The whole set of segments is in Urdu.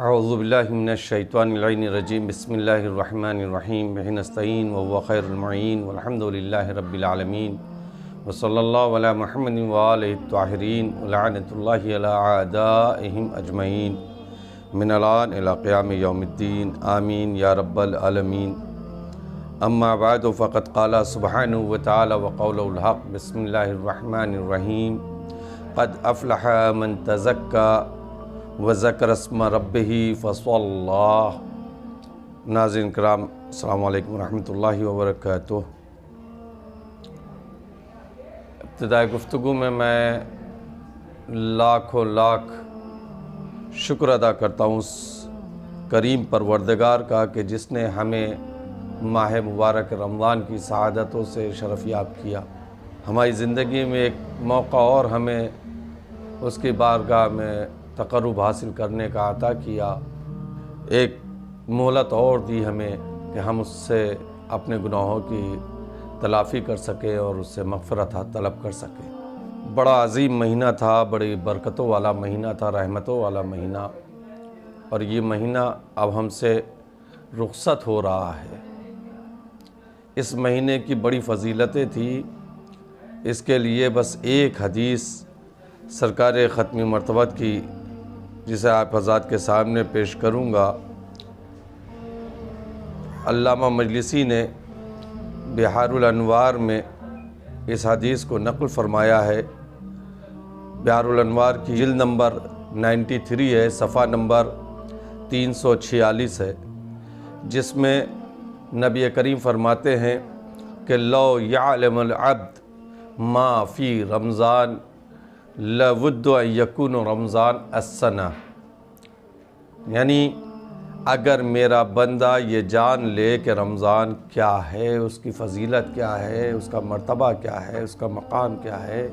اعوذ باللہ من الشیطان اللعین الرجیم بسم اللہ الرحمن الرحیم بہ نستعین وهو خیر المعین والحمد للہ رب العالمین وصلی اللہ علی محمد وآلہ الطاہرین ولعنۃ اللہ علی اعدائہم اجمعین من الآن الی قیام یوم الدین آمین یا رب العالمین۔ اما بعد فقد قال سبحانہ وتعالی وقولہ الحق بسم اللہ الرحمن الرحیم قد افلح من تزکا وذکر اسم ربہ فصلی۔ ناظرین کرام السلام علیکم ورحمۃ اللہ وبرکاتہ۔ ابتدائی گفتگو میں لاکھوں لاکھ شکر ادا کرتا ہوں اس کریم پروردگار کا کہ جس نے ہمیں ماہ مبارک رمضان کی سعادتوں سے شرفیاب کیا۔ ہماری زندگی میں ایک موقع اور ہمیں اس کی بارگاہ میں تقرب حاصل کرنے کا عطا کیا، ایک مہلت اور دی ہمیں کہ ہم اس سے اپنے گناہوں کی تلافی کر سکیں اور اس سے مغفرت طلب کر سکیں۔ بڑا عظیم مہینہ تھا، بڑی برکتوں والا مہینہ تھا، رحمتوں والا مہینہ، اور یہ مہینہ اب ہم سے رخصت ہو رہا ہے۔ اس مہینے کی بڑی فضیلتیں تھیں، اس کے لیے بس ایک حدیث سرکار ختمی مرتبت کی جسے آپ حضرات کے سامنے پیش کروں گا۔ علامہ مجلسی نے بحار الانوار میں اس حدیث کو نقل فرمایا ہے۔ بحار الانوار کی جلد نمبر 93 ہے، صفحہ نمبر 346 ہے، جس میں نبی کریم فرماتے ہیں کہ لو یعلم العبد ما فی رمضان لَوُدُّ أَن يَكُونُ رمضان السنہ، یعنی اگر میرا بندہ یہ جان لے کہ رمضان کیا ہے، اس کی فضیلت کیا ہے، اس کا مرتبہ کیا ہے، اس کا مقام کیا ہے،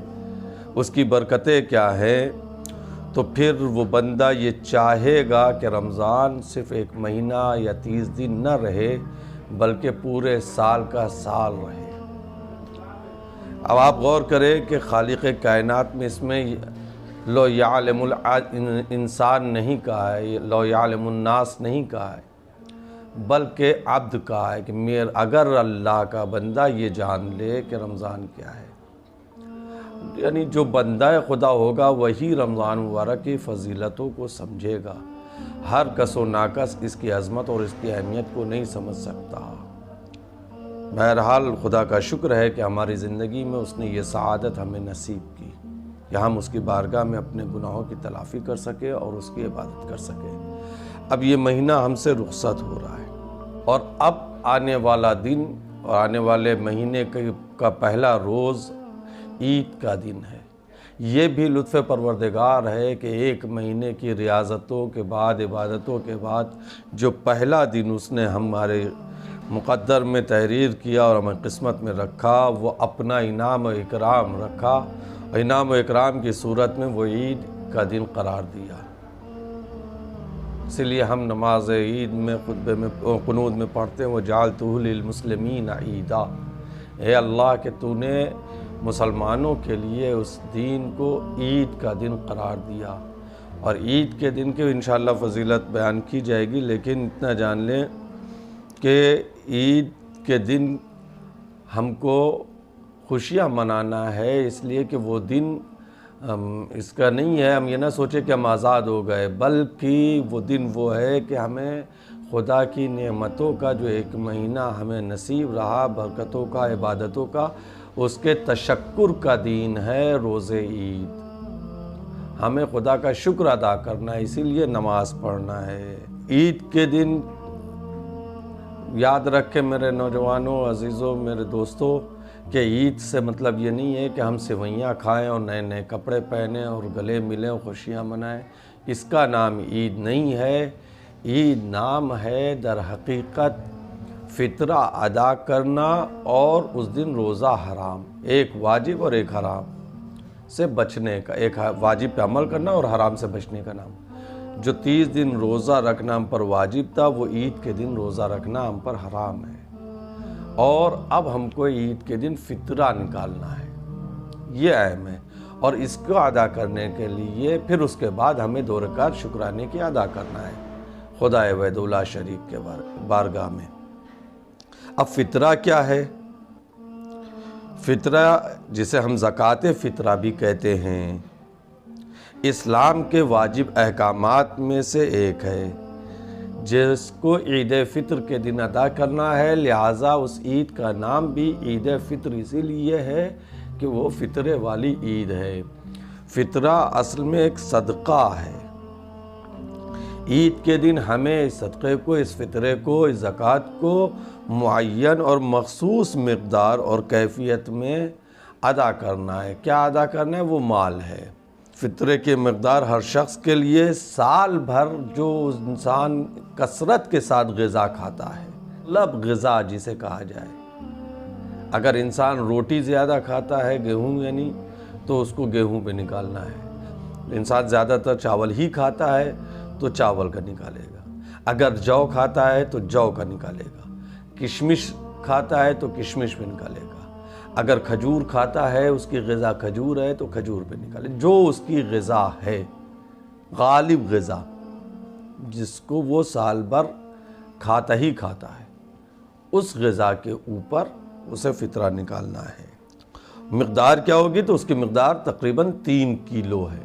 اس کی برکتیں کیا ہے، تو پھر وہ بندہ یہ چاہے گا کہ رمضان صرف ایک مہینہ یا 30 دن نہ رہے بلکہ پورے سال کا سال رہے۔ اب آپ غور کریں کہ خالق کائنات میں اس میں لو یعلم الانسان نہیں کہا ہے، لو یعلم الناس نہیں کہا ہے، بلکہ عبد کہا ہے کہ اگر اللہ کا بندہ یہ جان لے کہ رمضان کیا ہے، یعنی جو بندہ خدا ہوگا وہی رمضان مبارک کی فضیلتوں کو سمجھے گا۔ ہر کس و ناکس اس کی عظمت اور اس کی اہمیت کو نہیں سمجھ سکتا۔ بہرحال خدا کا شکر ہے کہ ہماری زندگی میں اس نے یہ سعادت ہمیں نصیب کی کہ ہم اس کی بارگاہ میں اپنے گناہوں کی تلافی کر سکیں اور اس کی عبادت کر سکیں۔ اب یہ مہینہ ہم سے رخصت ہو رہا ہے، اور اب آنے والا دن اور آنے والے مہینے کا پہلا روز عید کا دن ہے۔ یہ بھی لطف پروردگار ہے کہ ایک مہینے کی ریاضتوں کے بعد، عبادتوں کے بعد جو پہلا دن اس نے ہمارے مقدر میں تحریر کیا اور ہمیں قسمت میں رکھا، وہ اپنا انعام و اکرام رکھا، اور انعام و اکرام کی صورت میں وہ عید کا دن قرار دیا۔ اسی لیے ہم نماز عید میں خطبے میں قنوت میں پڑھتے ہیں وَجَعَلْتُهُ لِلْمُسْلِمِينَ عِيدًا، اے اللہ کہ تو نے مسلمانوں کے لیے اس دین کو عید کا دن قرار دیا۔ اور عید کے دن کی انشاءاللہ فضیلت بیان کی جائے گی، لیکن اتنا جان لیں کہ عید کے دن ہم کو خوشیاں منانا ہے، اس لیے کہ وہ دن اس کا نہیں ہے ہم یہ نہ سوچیں کہ ہم آزاد ہو گئے، بلکہ وہ دن وہ ہے کہ ہمیں خدا کی نعمتوں کا جو ایک مہینہ ہمیں نصیب رہا، برکتوں کا، عبادتوں کا، اس کے تشکر کا دین ہے روز عید۔ ہمیں خدا کا شکر ادا کرنا ہے، اسی لیے نماز پڑھنا ہے۔ عید کے دن یاد رکھیں میرے نوجوانوں، عزیزوں، میرے دوستوں، کہ عید سے مطلب یہ نہیں ہے کہ ہم سوئیاں کھائیں اور نئے نئے کپڑے پہنیں اور گلے ملیں اور خوشیاں منائیں۔ اس کا نام عید نہیں ہے۔ عید نام ہے در حقیقت فطرہ ادا کرنا، اور اس دن روزہ حرام، ایک واجب اور ایک حرام سے بچنے کا، ایک واجب پہ عمل کرنا اور حرام سے بچنے کا نام۔ جو 30 دن روزہ رکھنا ہم پر واجب تھا، وہ عید کے دن روزہ رکھنا ہم پر حرام ہے، اور اب ہم کو عید کے دن فطرہ نکالنا ہے، یہ اہم ہے۔ اور اس کو ادا کرنے کے لیے پھر اس کے بعد ہمیں 2 رکعت شکرانے کی ادا کرنا ہے۔ خدائے وحدہ لا شریک کے بارگاہ میں۔ اب فطرہ کیا ہے؟ فطرہ جسے ہم زکوٰۃ فطرہ بھی کہتے ہیں، اسلام کے واجب احکامات میں سے ایک ہے جس کو عید فطر کے دن ادا کرنا ہے، لہٰذا اس عید کا نام بھی عید فطر اسی لیے ہے کہ وہ فطرے والی عید ہے۔ فطرہ اصل میں ایک صدقہ ہے۔ عید کے دن ہمیں اس صدقے کو، اس فطرے کو، اس زکوٰۃ کو معین اور مخصوص مقدار اور کیفیت میں ادا کرنا ہے۔ کیا ادا کرنا ہے؟ وہ مال ہے۔ فطرے کی مقدار ہر شخص کے لیے سال بھر جو انسان کثرت کے ساتھ غذا کھاتا ہے، مطلب غذا جسے کہا جائے، اگر انسان روٹی زیادہ کھاتا ہے، گیہوں یعنی، تو اس کو گیہوں پہ نکالنا ہے۔ انسان زیادہ تر چاول ہی کھاتا ہے تو چاول کا نکالے گا، اگر جو کھاتا ہے تو جو کا نکالے گا، کشمش کھاتا ہے تو کشمش پہ نکالے گا، اگر کھجور کھاتا ہے، اس کی غذا کھجور ہے تو کھجور پہ نکالے، جو اس کی غذا ہے، غالب غذا جس کو وہ سال بھر کھاتا ہی کھاتا ہے، اس غذا کے اوپر اسے فطرہ نکالنا ہے۔ مقدار کیا ہوگی؟ تو اس کی مقدار تقریباً 3 کلو ہے۔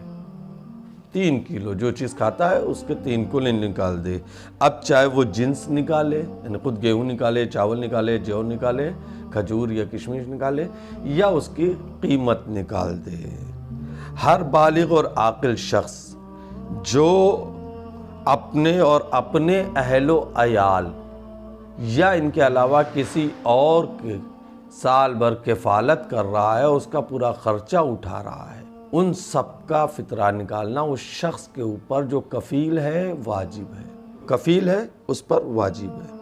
3 کلو جو چیز کھاتا ہے اس کے 3 کلو نکال دے۔ اب چاہے وہ جنس نکالے، یعنی خود گیہوں نکالے، چاول نکالے، جو نکالے، کھجور یا کشمش نکالے، یا اس کی قیمت نکال دے۔ ہر بالغ اور عاقل شخص جو اپنے اور اپنے اہل و عیال یا ان کے علاوہ کسی اور کے سال بھر کفالت کر رہا ہے، اس کا پورا خرچہ اٹھا رہا ہے، ان سب کا فطرہ نکالنا اس شخص کے اوپر جو کفیل ہے واجب ہے۔ کفیل ہے اس پر واجب ہے۔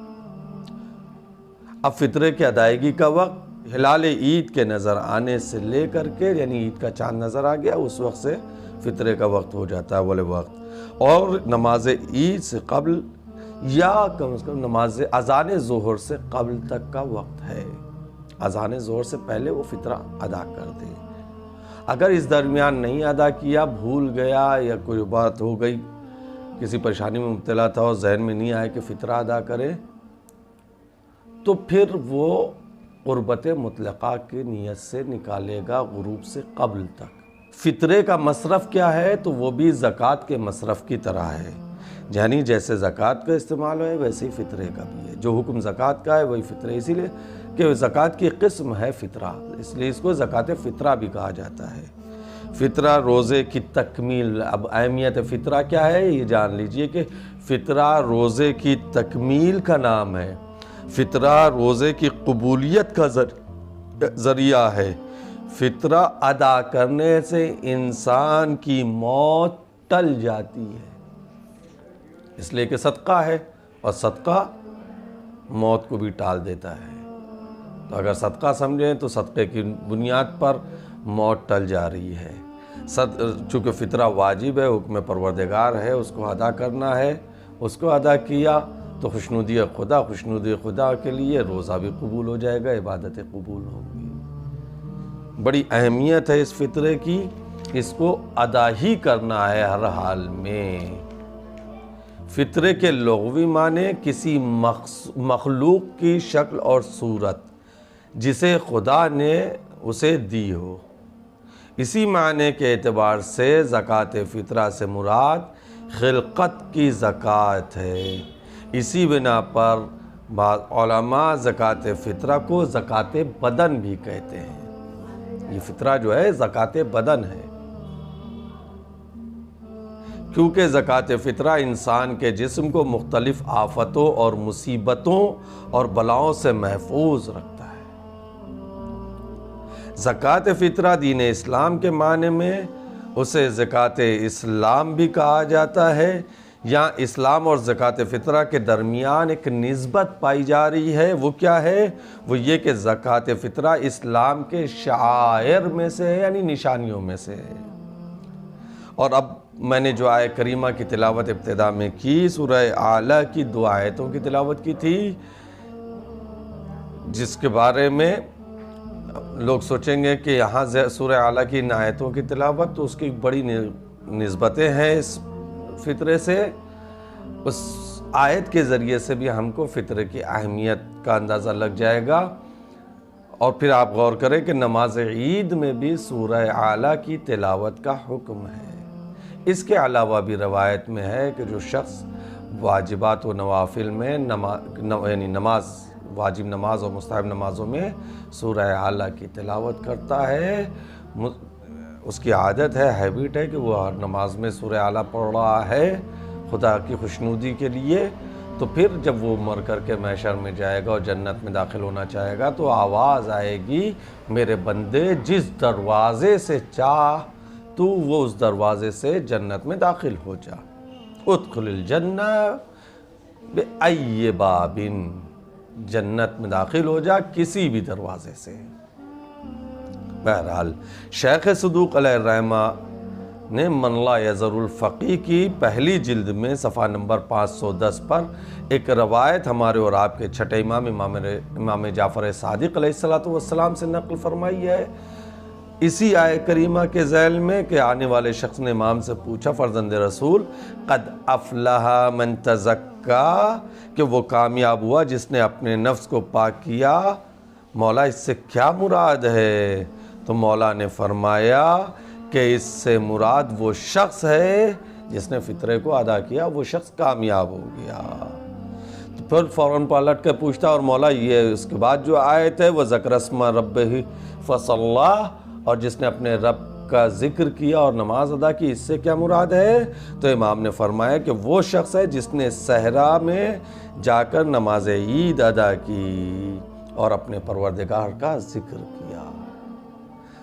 اب فطرے کی ادائیگی کا وقت ہلال عید کے نظر آنے سے لے کر کے، یعنی عید کا چاند نظر آ گیا اس وقت سے فطرے کا وقت ہو جاتا ہے، اول وقت، اور نماز عید سے قبل یا کم از کم نماز اذان ظہر سے قبل تک کا وقت ہے۔ اذان ظہر سے پہلے وہ فطرہ ادا کر دے۔ اگر اس درمیان نہیں ادا کیا، بھول گیا یا کوئی بات ہو گئی، کسی پریشانی میں مبتلا تھا اور ذہن میں نہیں آئے کہ فطرہ ادا کرے، تو پھر وہ قربت مطلقہ کی نیت سے نکالے گا غروب سے قبل تک۔ فطرے کا مصرف کیا ہے؟ تو وہ بھی زکوٰۃ کے مصرف کی طرح ہے، یعنی جیسے زکوٰۃ کا استعمال ہے ویسے ہی فطرے کا بھی ہے۔ جو حکم زکوٰۃ کا ہے وہی فطرے، اسی لیے کہ زکوٰۃ کی قسم ہے فطرہ، اس لیے اس کو زکوٰۃ فطرہ بھی کہا جاتا ہے۔ فطرہ روزے کی تکمیل۔ اب اہمیت فطرہ کیا ہے یہ جان لیجئے کہ فطرہ روزے کی تکمیل کا نام ہے۔ فطرہ روزے کی قبولیت کا ذریعہ ہے۔ فطرہ ادا کرنے سے انسان کی موت ٹل جاتی ہے، اس لیے کہ صدقہ ہے، اور صدقہ موت کو بھی ٹال دیتا ہے۔ تو اگر صدقہ سمجھیں تو صدقے کی بنیاد پر موت ٹل جا رہی ہے۔ چونکہ فطرہ واجب ہے، حکم پروردگار ہے، اس کو ادا کرنا ہے، اس کو ادا کیا تو خوشنودی خدا کے لیے روزہ بھی قبول ہو جائے گا، عبادتیں قبول ہوں گی۔ بڑی اہمیت ہے اس فطرے کی، اس کو ادا ہی کرنا ہے ہر حال میں۔ فطرے کے لغوی معنی کسی مخلوق کی شکل اور صورت جسے خدا نے اسے دی ہو۔ اسی معنی کے اعتبار سے زکوٰۃ فطرہ سے مراد خلقت کی زکوٰۃ ہے۔ اسی بنا پر بعض علماء زکوٰۃ فطرہ کو زکوٰۃ بدن بھی کہتے ہیں۔ یہ فطرہ جو ہے زکوٰۃ بدن ہے، کیونکہ زکوٰۃ فطرہ انسان کے جسم کو مختلف آفتوں اور مصیبتوں اور بلاؤں سے محفوظ رکھتا ہے۔ زکوٰۃ فطرہ دین اسلام کے معنی میں اسے زکوٰۃ اسلام بھی کہا جاتا ہے۔ یہاں اسلام اور زکوٰۃ فطرہ کے درمیان ایک نسبت پائی جا رہی ہے، وہ کیا ہے؟ وہ یہ کہ زکوٰۃ فطرہ اسلام کے شعائر میں سے ہے، یعنی نشانیوں میں سے ہے۔ اور اب میں نے جو آیت کریمہ کی تلاوت ابتدا میں کی، سورہ اعلیٰ کی 2 آیتوں کی تلاوت کی تھی، جس کے بارے میں لوگ سوچیں گے کہ یہاں سورہ اعلیٰ کی ان آیتوں کی تلاوت، تو اس کی بڑی نسبتیں ہیں اس فطرے سے۔ اس آیت کے ذریعے سے بھی ہم کو فطرے کی اہمیت کا اندازہ لگ جائے گا۔ اور پھر آپ غور کریں کہ نماز عید میں بھی سورہ اعلیٰ کی تلاوت کا حکم ہے۔ اس کے علاوہ بھی روایت میں ہے کہ جو شخص واجبات و نوافل میں یعنی واجب نماز اور مستحب نمازوں میں سورہ اعلیٰ کی تلاوت کرتا ہے، اس کی عادت ہے، ہیبٹ ہے کہ وہ ہر نماز میں سورہ اعلیٰ پڑھ رہا ہے خدا کی خوشنودی کے لیے، تو پھر جب وہ مر کر کے محشر میں جائے گا اور جنت میں داخل ہونا چاہے گا تو آواز آئے گی، میرے بندے جس دروازے سے چاہ تو وہ اس دروازے سے جنت میں داخل ہو جا، ادخل الجنہ بأی باب، جنت میں داخل ہو جا کسی بھی دروازے سے۔ بہرحال شیخ صدوق علیہ الرحمہ نے من لا یذر الفقی کی پہلی جلد میں صفحہ نمبر 510 پر ایک روایت ہمارے اور آپ کے چھٹے امام جعفر صادق علیہ السلام سے نقل فرمائی ہے، اسی آیہ کریمہ کے ذیل میں کہ آنے والے شخص نے امام سے پوچھا، فرزند رسول، قد افلح من تزکا، کہ وہ کامیاب ہوا جس نے اپنے نفس کو پاک کیا، مولا اس سے کیا مراد ہے؟ تو مولا نے فرمایا کہ اس سے مراد وہ شخص ہے جس نے فطرے کو ادا کیا، وہ شخص کامیاب ہو گیا۔ تو پھر فوراً پلٹ کے پوچھتا، اور مولا یہ اس کے بعد جو آیت ہے وہ ذکر اسم ربہ فصلی، اور جس نے اپنے رب کا ذکر کیا اور نماز ادا کی، اس سے کیا مراد ہے؟ تو امام نے فرمایا کہ وہ شخص ہے جس نے صحرا میں جا کر نماز عید ادا کی اور اپنے پروردگار کا ذکر کیا۔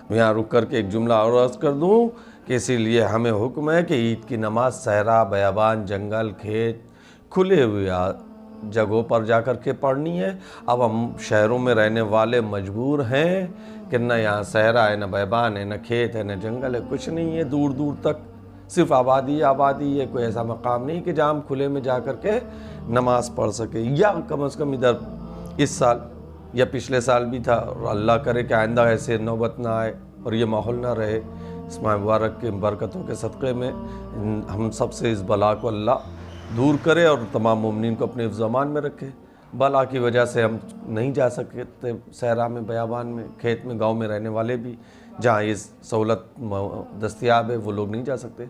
میں یہاں رک کر کے ایک جملہ اور عرض کر دوں کہ اسی لیے ہمیں حکم ہے کہ عید کی نماز صحرا، بیابان، جنگل، کھیت، کھلے ہوئے جگہوں پر جا کر کے پڑھنی ہے۔ اب ہم شہروں میں رہنے والے مجبور ہیں کہ نہ یہاں صحرا ہے، نہ بیابان ہے، نہ کھیت ہے، نہ جنگل ہے، کچھ نہیں ہے، دور دور تک صرف آبادی ہے، کوئی ایسا مقام نہیں کہ جہاں ہم کھلے میں جا کر کے نماز پڑھ سکے۔ یا کم از کم ادھر اس سال یا پچھلے سال بھی تھا، اور اللہ کرے کہ آئندہ ایسے نوبت نہ آئے اور یہ ماحول نہ رہے۔ اس ماہ مبارک کے برکتوں کے صدقے میں ہم سب سے اس بلا کو اللہ دور کرے اور تمام مومنین کو اپنے حفظ و امان میں رکھے۔ بلا کی وجہ سے ہم نہیں جا سکتے صحرا میں، بیابان میں، کھیت میں، گاؤں میں رہنے والے بھی جہاں یہ سہولت دستیاب ہے وہ لوگ نہیں جا سکتے،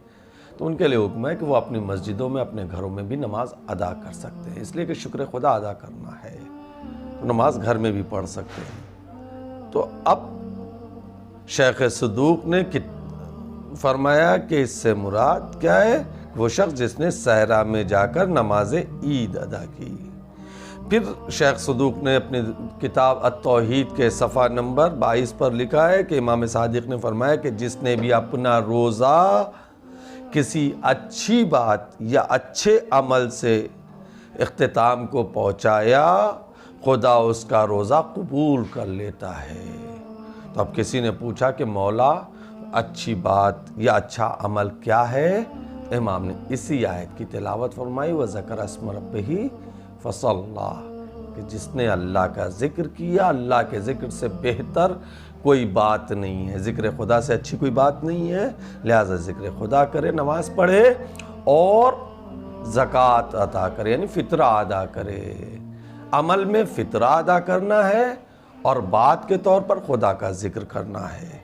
تو ان کے لیے حکم ہے کہ وہ اپنی مسجدوں میں، اپنے گھروں میں بھی نماز ادا کر سکتے ہیں، اس لیے کہ شکر خدا ادا کرنا ہے تو نماز گھر میں بھی پڑھ سکتے ہیں۔ تو اب شیخ صدوق نے فرمایا کہ اس سے مراد کیا ہے؟ وہ شخص جس نے صحرا میں جا کر نماز عید ادا کی۔ پھر شیخ صدوق نے اپنی کتاب التوحید کے صفحہ نمبر 22 پر لکھا ہے کہ امام صادق نے فرمایا کہ جس نے بھی اپنا روزہ کسی اچھی بات یا اچھے عمل سے اختتام کو پہنچایا، خدا اس کا روزہ قبول کر لیتا ہے۔ تو اب کسی نے پوچھا کہ مولا اچھی بات یا اچھا عمل کیا ہے؟ امام نے اسی آیت کی تلاوت فرمائی، وَذَكَرَ اسْمَ رَبِّهِ فَصَلَّى، کہ جس نے اللہ کا ذکر کیا، اللہ کے ذکر سے بہتر کوئی بات نہیں ہے، ذکر خدا سے اچھی کوئی بات نہیں ہے، لہٰذا ذکر خدا کرے، نماز پڑھے اور زکوٰۃ ادا کرے، یعنی فطرہ ادا کرے۔ عمل میں فطرہ ادا کرنا ہے اور بات کے طور پر خدا کا ذکر کرنا ہے،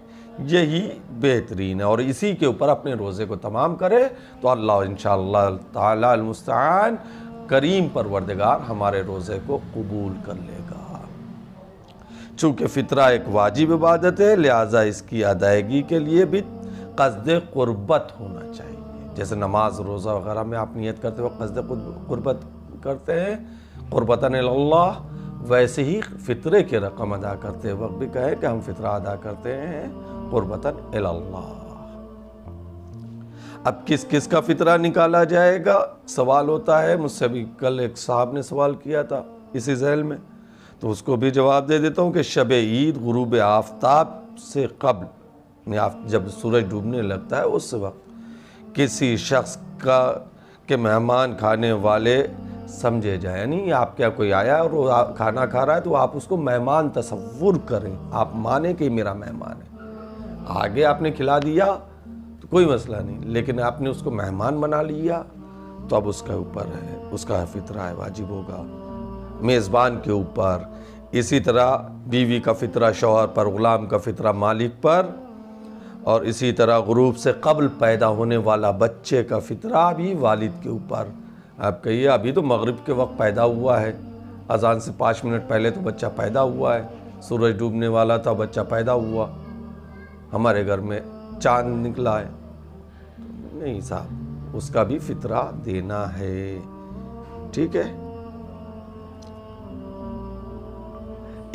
یہی بہترین ہے، اور اسی کے اوپر اپنے روزے کو تمام کرے تو اللہ انشاءاللہ تعالی المستعان کریم پروردگار ہمارے روزے کو قبول کر لے گا۔ چونکہ فطرہ ایک واجب عبادت ہے، لہٰذا اس کی ادائیگی کے لیے بھی قصد قربت ہونا چاہیے۔ جیسے نماز، روزہ وغیرہ میں آپ نیت کرتے وقت قصد قربت کرتے ہیں، قربتاً اللہ، ویسے ہی فطرے کے رقم ادا کرتے وقت بھی کہیں کہ ہم فطرہ ادا کرتے ہیں قربتاً اللہ۔ اب کس کس کا فطرہ نکالا جائے گا سوال ہوتا ہے، مجھ سے بھی کل ایک صاحب نے سوال کیا تھا اسی ذیل میں، تو اس کو بھی جواب دے دیتا ہوں کہ شب عید غروب آفتاب سے قبل، جب سورج ڈوبنے لگتا ہے اس وقت کسی شخص کا کہ مہمان کھانے والے سمجھے جائیں، یعنی آپ کیا کوئی آیا اور وہ کھانا کھا رہا ہے تو آپ اس کو مہمان تصور کریں، آپ مانیں کہ میرا مہمان ہے، آگے آپ نے کھلا دیا تو کوئی مسئلہ نہیں، لیکن آپ نے اس کو مہمان بنا لیا تو اب اس کے اوپر ہے، اس کا فطرہ ہے، واجب ہوگا میزبان کے اوپر۔ اسی طرح بیوی کا فطرہ شوہر پر، غلام کا فطرہ مالک پر، اور اسی طرح غروب سے قبل پیدا ہونے والا بچے کا فطرہ بھی والد کے اوپر۔ آپ کہیے ابھی تو مغرب کے وقت پیدا ہوا ہے، اذان سے 5 منٹ پہلے تو بچہ پیدا ہوا ہے، سورج ڈوبنے والا تھا بچہ پیدا ہوا، ہمارے گھر میں چاند نکلا ہے۔ نہیں صاحب، اس کا بھی فطرہ دینا ہے، ٹھیک ہے۔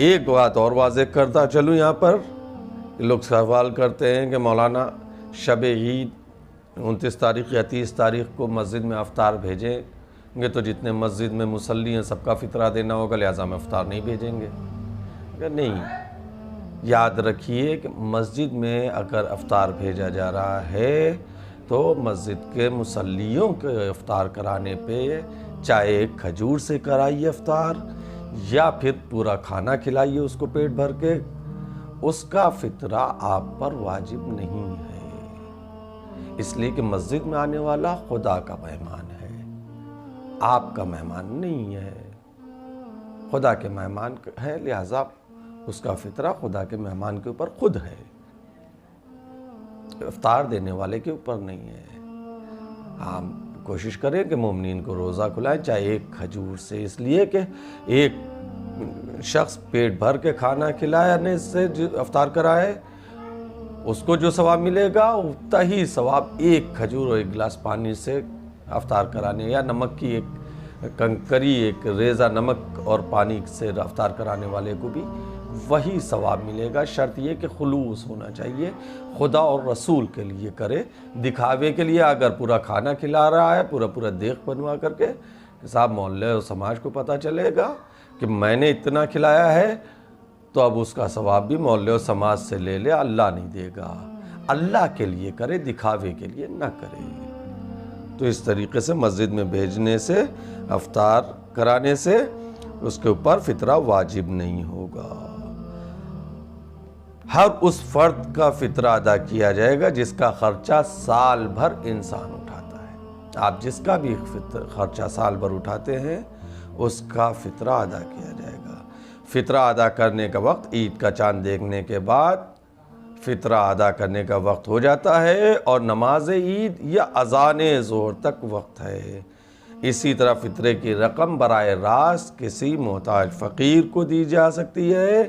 ایک بات اور واضح کرتا چلوں یہاں پر، لوگ سوال کرتے ہیں کہ مولانا شب عید 29 تاریخ یا 30 تاریخ کو مسجد میں افطار بھیجیں گے تو جتنے مسجد میں مصلی ہیں سب کا فطرہ دینا ہوگا، لہٰذا ہم افطار نہیں بھیجیں گے۔ نہیں، یاد رکھیے کہ مسجد میں اگر افطار بھیجا جا رہا ہے تو مسجد کے مصلیوں کے افطار کرانے پہ چاہے ایک کھجور سے کرائیے افطار یا پھر پورا کھانا کھلائیے اس کو پیٹ بھر کے، اس کا فطرہ آپ پر واجب نہیں ہے، اس لیے کہ مسجد میں آنے والا خدا کا مہمان ہے، آپ کا مہمان نہیں ہے، خدا کے مہمان ہے، لہذا اس کا فطرہ خدا کے مہمان کے اوپر خود ہے، افطار دینے والے کے اوپر نہیں ہے۔ ہم کوشش کریں کہ مومنین کو روزہ کھلائیں چاہے ایک کھجور سے، اس لیے کہ ایک شخص پیٹ بھر کے کھانا کھلانے سے افطار کرائے اس کو جو ثواب ملے گا اتنا ہی ثواب ایک کھجور اور ایک گلاس پانی سے افطار کرانے، یا نمک کی ایک کنکری ایک ریزہ نمک اور پانی سے افطار کرانے والے کو بھی وہی ثواب ملے گا۔ شرط یہ کہ خلوص ہونا چاہیے، خدا اور رسول کے لیے کرے، دکھاوے کے لیے اگر پورا کھانا کھلا رہا ہے پورا دیکھ بنوا کر کے کہ صاحب محلے اور سماج کو پتہ چلے گا کہ میں نے اتنا کھلایا ہے تو اب اس کا ثواب بھی محلے اور سماج سے لے لے، اللہ نہیں دے گا۔ اللہ کے لیے کرے، دکھاوے کے لیے نہ کرے۔ تو اس طریقے سے مسجد میں بھیجنے سے، افطار کرانے سے اس کے اوپر فطرہ واجب نہیں ہوگا۔ ہر اس فرد کا فطرہ ادا کیا جائے گا جس کا خرچہ سال بھر انسان اٹھاتا ہے۔ آپ جس کا بھی خرچہ سال بھر اٹھاتے ہیں اس کا فطرہ ادا کیا جائے گا۔ فطرہ ادا کرنے کا وقت عید کا چاند دیکھنے کے بعد فطرہ ادا کرنے کا وقت ہو جاتا ہے اور نماز عید یا اذان ظہر تک وقت ہے۔ اسی طرح فطرے کی رقم براہ راست کسی محتاج فقیر کو دی جا سکتی ہے،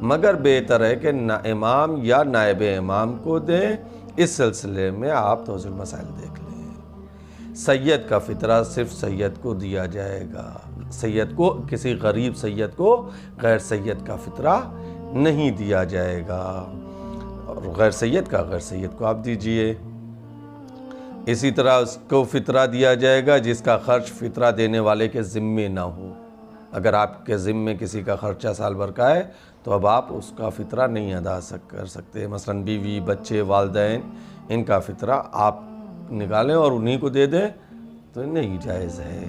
مگر بہتر ہے کہ امام یا نائب امام کو دیں۔ اس سلسلے میں آپ توضیح المسائل دیکھ لیں۔ سید کا فطرہ صرف سید کو دیا جائے گا، سید کو، کسی غریب سید کو غیر سید کا فطرہ نہیں دیا جائے گا، اور غیر سید کو آپ دیجئے۔ اسی طرح اس کو فطرہ دیا جائے گا جس کا خرچ فطرہ دینے والے کے ذمے نہ ہو۔ اگر آپ کے ذمے کسی کا خرچہ سال بھر کا ہے تو اب آپ اس کا فطرہ نہیں ادا کر سکتے، مثلا بیوی، بچے، والدین، ان کا فطرہ آپ نکالیں اور انہی کو دے دیں تو نہیں جائز ہے۔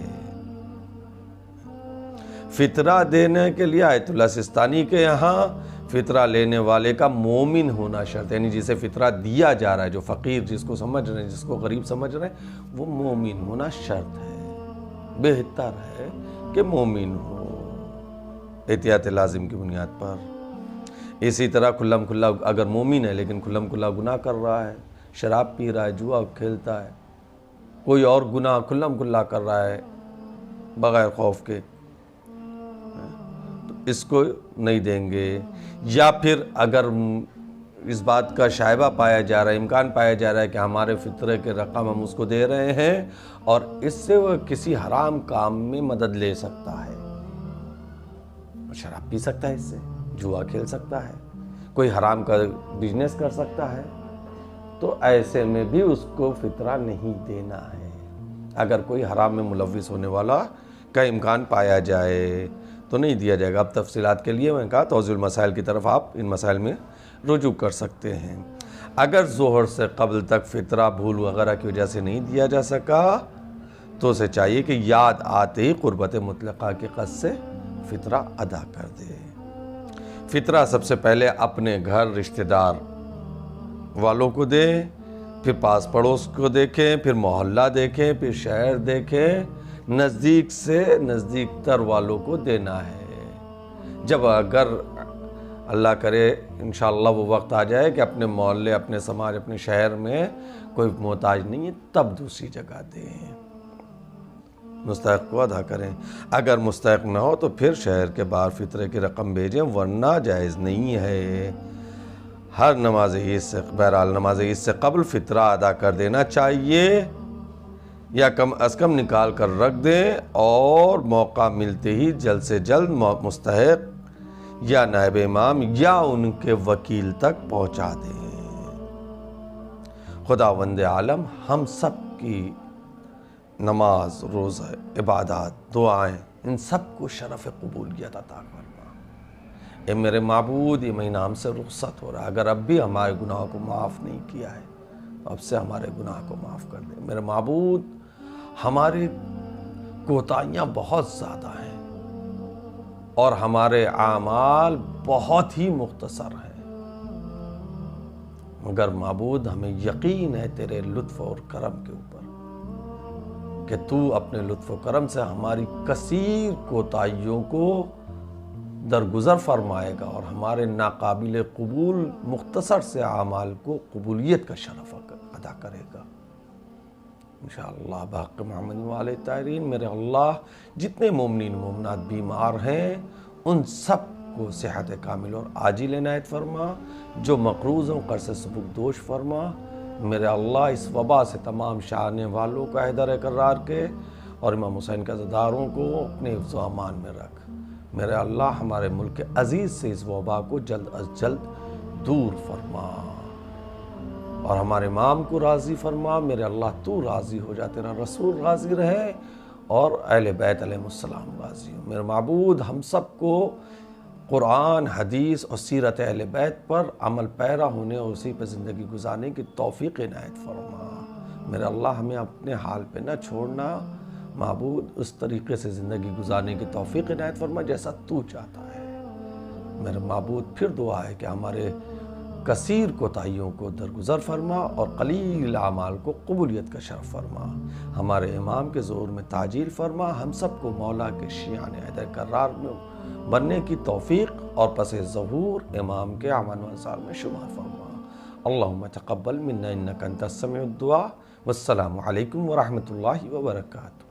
فطرہ دینے کے لیے آیت اللہ سستانی کے یہاں فطرہ لینے والے کا مومن ہونا شرط ہے، یعنی جسے فطرہ دیا جا رہا ہے، جو فقیر جس کو سمجھ رہے ہیں، جس کو غریب سمجھ رہے ہیں، وہ مومن ہونا شرط ہے، بہتر ہے کہ مومن ہو احتیاط لازم کی بنیاد پر۔ اسی طرح کھلم کھلا اگر مومن ہے لیکن کھلم کھلا گناہ کر رہا ہے، شراب پی رہا ہے، جوا کھیلتا ہے، کوئی اور گناہ کھلم کھلا کر رہا ہے بغیر خوف کے، تو اس کو نہیں دیں گے۔ یا پھر اگر اس بات کا شائبہ پایا جا رہا ہے، امکان پایا جا رہا ہے کہ ہمارے فطرے کے رقم ہم اس کو دے رہے ہیں اور اس سے وہ کسی حرام کام میں مدد لے سکتا ہے، شراب پی سکتا ہے، اس سے جوا کھیل سکتا ہے، کوئی حرام کا بزنس کر سکتا ہے، تو ایسے میں بھی اس کو فطرہ نہیں دینا ہے۔ اگر کوئی حرام میں ملوث ہونے والا کا امکان پایا جائے تو نہیں دیا جائے گا۔ اب تفصیلات کے لیے میں نے کہا توضیح المسائل کی طرف آپ ان مسائل میں رجوع کر سکتے ہیں۔ اگر ظہر سے قبل تک فطرہ بھول وغیرہ کی وجہ سے نہیں دیا جا سکا تو اسے چاہیے کہ یاد آتے ہی قربت مطلقہ کی قصد سے فطرہ ادا کر دے۔ فطرہ سب سے پہلے اپنے گھر رشتہ دار والوں کو دے، پھر پاس پڑوس کو دیکھیں، پھر محلہ دیکھیں، پھر شہر دیکھیں، نزدیک سے نزدیک تر والوں کو دینا ہے۔ جب اگر اللہ کرے انشاءاللہ وہ وقت آ جائے کہ اپنے محلے، اپنے سماج، اپنے شہر میں کوئی محتاج نہیں ہے، تب دوسری جگہ دیں، مستحق کو ادا کریں۔ اگر مستحق نہ ہو تو پھر شہر کے باہر فطرے کی رقم بھیجیں، ورنہ جائز نہیں ہے۔ ہر نماز عید سے، بہرحال نماز عید سے قبل فطرہ ادا کر دینا چاہیے، یا کم از کم نکال کر رکھ دیں، اور موقع ملتے ہی جلد سے جلد مستحق یا نائب امام یا ان کے وکیل تک پہنچا دیں۔ خداوند عالم ہم سب کی نماز، روزہ، عبادات، دعائیں، ان سب کو شرف قبولیت عطا فرما۔ اے میرے معبود، یہ مہینہ ہم سے رخصت ہو رہا ہے، اگر اب بھی ہمارے گناہوں کو معاف نہیں کیا ہے تو اب سے ہمارے گناہ کو معاف کر دے۔ میرے معبود، ہماری کوتاہیاں بہت زیادہ ہیں اور ہمارے اعمال بہت ہی مختصر ہیں، مگر معبود ہمیں یقین ہے تیرے لطف اور کرم کے اوپر کہ تو اپنے لطف و کرم سے ہماری کثیر کوتاہیوں کو درگزر فرمائے گا اور ہمارے ناقابل قبول مختصر سے اعمال کو قبولیت کا شرف ادا کرے گا انشاءاللہ بحق محمد والے طاہرین۔ میرے اللہ، جتنے مومنین مومنات بیمار ہیں ان سب کو صحت کامل اور عاجل عنایت فرما، جو مقروض ہوں قرض سے سبکدوش فرما۔ میرے اللہ، اس وبا سے تمام شاہنے والوں کا حیدر قرار کے اور امام حسین کے عزاداروں کو اپنے حفظ و امان میں رکھ۔ میرے اللہ، ہمارے ملک عزیز سے اس وبا کو جلد از جلد دور فرما اور ہمارے امام کو راضی فرما۔ میرے اللہ، تو راضی ہو جا، تیرا رسول راضی رہے اور اہل بیت علیہ السلام راضی ہو۔ میرے معبود، ہم سب کو قرآن، حدیث اور سیرت اہل بیت پر عمل پیرا ہونے اور اسی پہ زندگی گزارنے کی توفیق عنایت فرما۔ میرے اللہ، ہمیں اپنے حال پہ نہ چھوڑنا معبود، اس طریقے سے زندگی گزارنے کی توفیق عنایت فرما جیسا تو چاہتا ہے۔ میرے معبود، پھر دعا ہے کہ ہمارے کثیر کوتاہیوں کو درگزر فرما اور قلیل اعمال کو قبولیت کا شرف فرما۔ ہمارے امام کے ظہور میں تعجیل فرما، ہم سب کو مولا کے شیعان حیدر قرار میں بننے کی توفیق اور پس ظہور امام کے اعوان و انصار میں شمار فرما۔ اللہم تقبل منا انک انت السمیع الدعاء، والسلام علیکم ورحمۃ اللہ وبرکاتہ۔